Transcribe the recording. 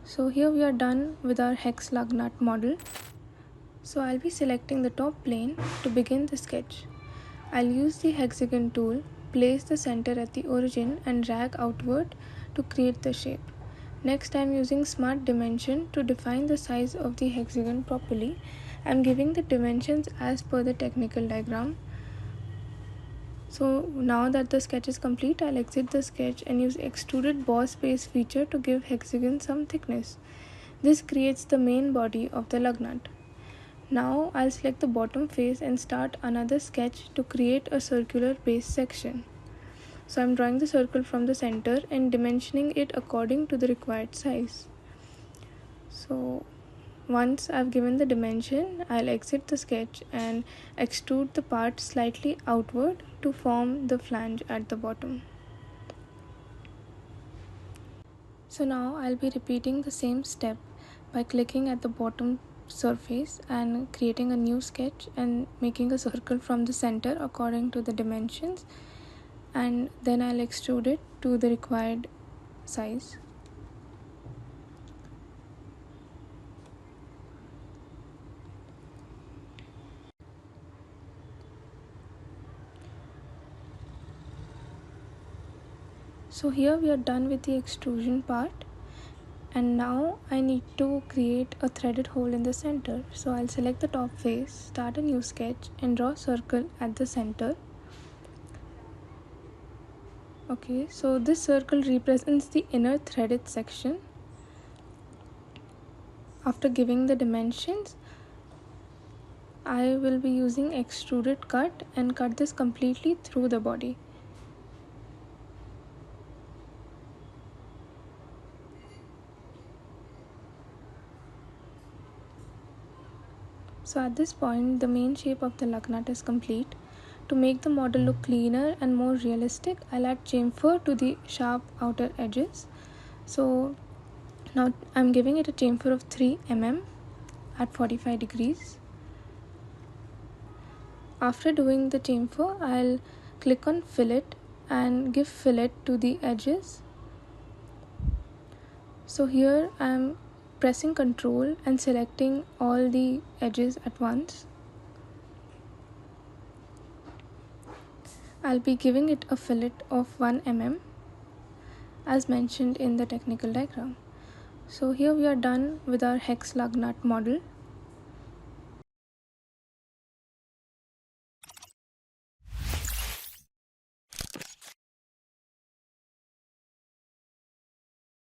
So here we are done with our Hex Lug Nut model. So I'll be selecting the top plane to begin the sketch. I'll use the hexagon tool, place the center at the origin and drag outward to create the shape. Next, I'm using Smart Dimension to define the size of the hexagon properly. I'm giving the dimensions as per the technical diagram. So now that the sketch is complete, I'll exit the sketch and use extruded boss space feature to give hexagon some thickness. This creates the main body of the lug nut. Now I'll select the bottom face and start another sketch to create a circular base section. So I'm drawing the circle from the center and dimensioning it according to the required size. So once I've given the dimension, I'll exit the sketch and extrude the part slightly outward to form the flange at the bottom. So now I'll be repeating the same step by clicking at the bottom surface and creating a new sketch and making a circle from the center according to the dimensions, and then I'll extrude it to the required size. So here we are done with the extrusion part, and now I need to create a threaded hole in the center. So I'll select the top face, start a new sketch and draw a circle at the center. Okay, so this circle represents the inner threaded section. After giving the dimensions, I will be using extruded cut and cut this completely through the body. So at this point, the main shape of the lug nut is complete. To make the model look cleaner and more realistic, I'll add chamfer to the sharp outer edges. So now I'm giving it a chamfer of 3 mm at 45 degrees. After doing the chamfer, I'll click on fillet and give fillet to the edges. So here I'm pressing Ctrl and selecting all the edges at once. I'll be giving it a fillet of 1 mm as mentioned in the technical diagram. So here we are done with our Hex Lug Nut model.